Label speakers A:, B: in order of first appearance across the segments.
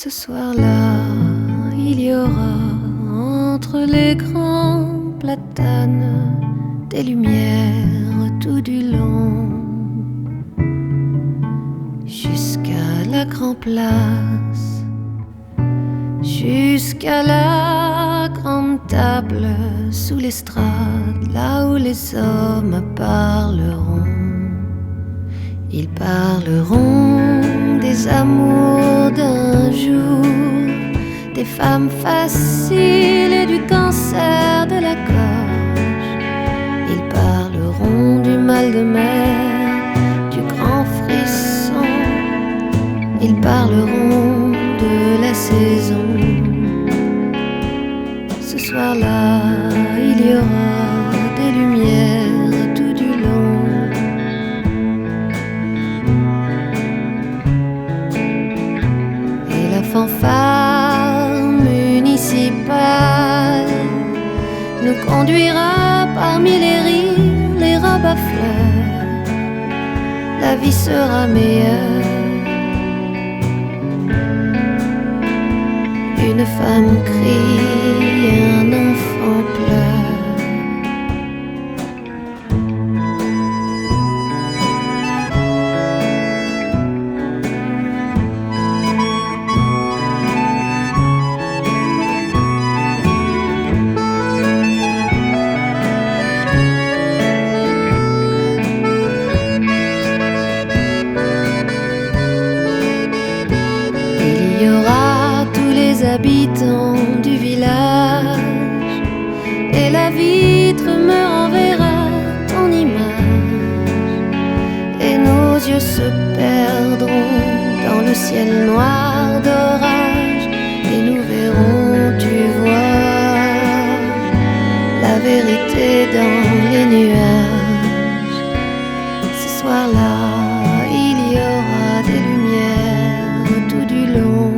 A: Ce soir-là, il y aura entre les grands platanes des lumières tout du long, jusqu'à la grande place, jusqu'à la grande table sous l'estrade, là où les hommes parleront. Ils parleront des amours d'un jour, des femmes faciles et du cancer de la gorge. Ils parleront du mal de mer, du grand frisson. Ils parleront de la saison. Ce soir-là, il y aura des lumières tout du long. Et la fanfare municipale nous conduira parmi les rires, les robes à fleurs. La vie sera meilleure. Une femme crie, un enfant pleure. Il y aura tous les habitants du village, et la vitre me renverra ton image, et nos yeux se perdront dans le ciel noir d'orage, et nous verrons, tu vois, la vérité dans les nuages. Ce soir-là, il y aura des lumières tout du long.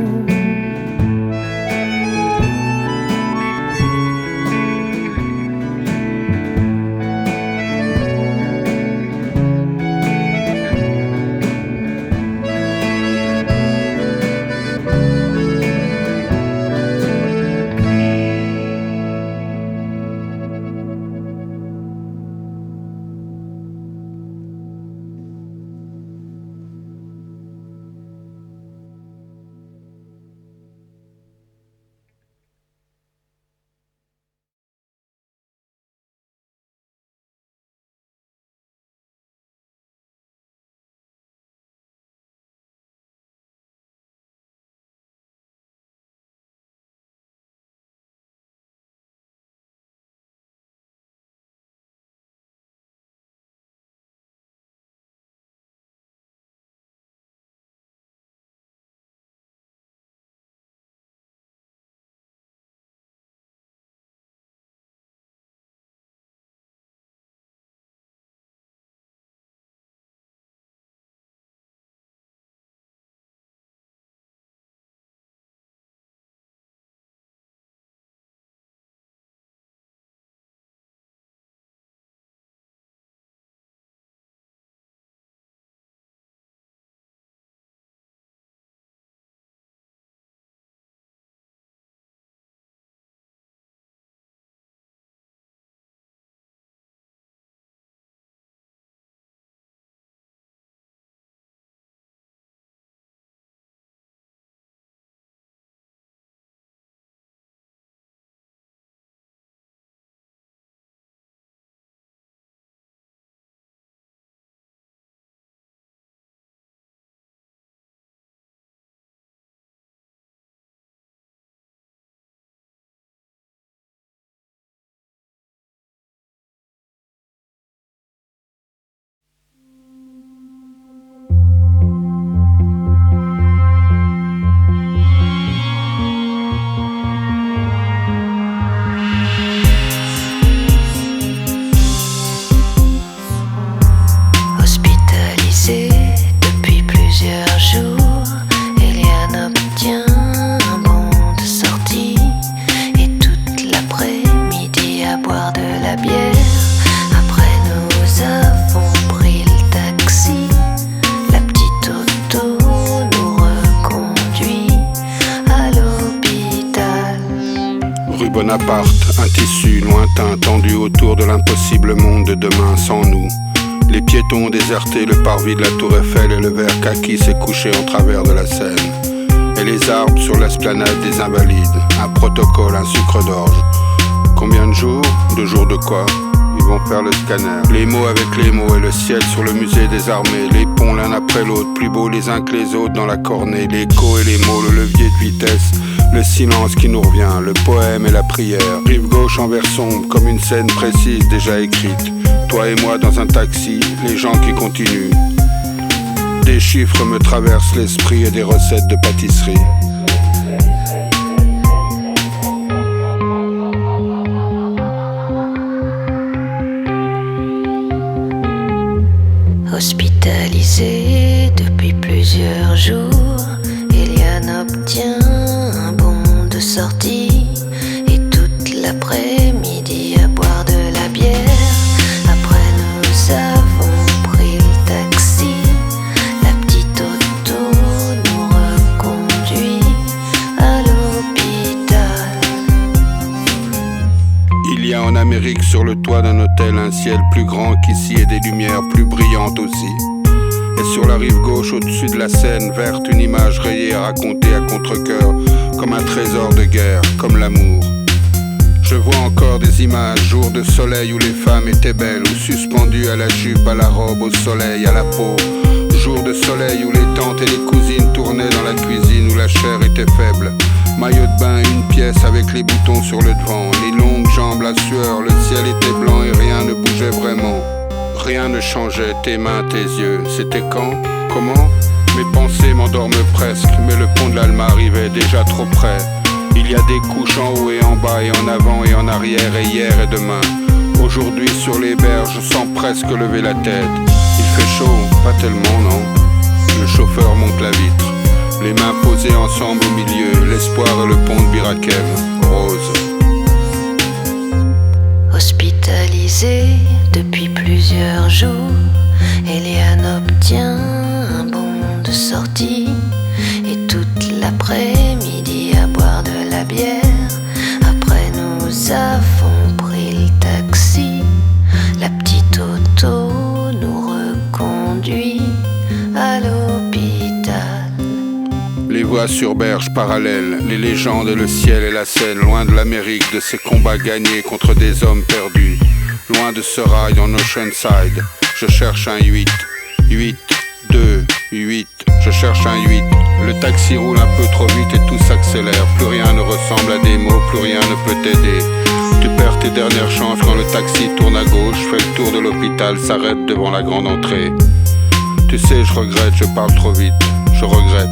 B: Bonaparte, un tissu lointain tendu autour de l'impossible monde de demain sans nous. Les piétons ont déserté le parvis de la Tour Eiffel et le verre kaki s'est couché en travers de la Seine. Et les arbres sur l'esplanade des Invalides, un protocole, un sucre d'orge. Combien de jours? 2 jours de quoi? Ils vont faire le scanner. Les mots avec les mots et le ciel sur le musée des armées. Les ponts l'un après l'autre, plus beaux les uns que les autres dans la cornée. L'écho et les mots, le levier de vitesse, le silence qui nous revient, le poème et la prière. Rive gauche en vert sombre, comme une scène précise déjà écrite. Toi et moi dans un taxi, les gens qui continuent. Des chiffres me traversent l'esprit et des recettes de pâtisserie.
A: Hospitalisé depuis plusieurs jours, Eliane obtient un bon de sortie et toute l'après-midi à boire de la bière. Après nous avons pris le taxi, la petite auto nous reconduit à l'hôpital.
B: Il y a en Amérique sur le toit d'un hôtel un ciel plus grand qu'ici et des lumières plus brillantes aussi. Et sur la rive gauche au-dessus de la Seine verte, une image rayée et racontée à contre-cœur comme un trésor de guerre, comme l'amour. Je vois encore des images, jours de soleil où les femmes étaient belles, ou suspendues à la jupe, à la robe, au soleil, à la peau. Jours de soleil où les tantes et les cousines tournaient dans la cuisine où la chair était faible. Maillot de bain, une pièce avec les boutons sur le devant, les longues jambes, la sueur, le ciel était blanc et rien ne bougeait vraiment. Rien ne changeait, tes mains, tes yeux, c'était quand? Comment? Mes pensées m'endorment presque, mais le pont de l'Alma arrivait déjà trop près. Il y a des couches en haut et en bas et en avant et en arrière et hier et demain. Aujourd'hui sur les berges, je sens presque lever la tête. Il fait chaud, pas tellement non. Le chauffeur monte la vitre, les mains posées ensemble au milieu, l'espoir et le pont de Birakev, rose.
A: Hospitalisé depuis plusieurs jours, Eliane obtient un bon de sortie et toute l'après-midi à boire de la bière. Après nous avons pris le taxi, la petite auto nous reconduit à l'hôpital.
B: Les voies sur berge parallèles, les légendes, le ciel et la Seine, loin de l'Amérique, de ces combats gagnés contre des hommes perdus. Loin de ce rail en Oceanside, je cherche un 8, 8, 2, 8, je cherche un 8. Le taxi roule un peu trop vite et tout s'accélère, plus rien ne ressemble à des mots, plus rien ne peut t'aider. Tu perds tes dernières chances quand le taxi tourne à gauche, fait le tour de l'hôpital, s'arrête devant la grande entrée. Tu sais, je regrette, je parle trop vite, je regrette.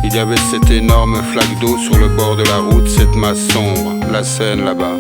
B: Il y avait cette énorme flaque d'eau sur le bord de la route, cette masse sombre, la Seine là-bas.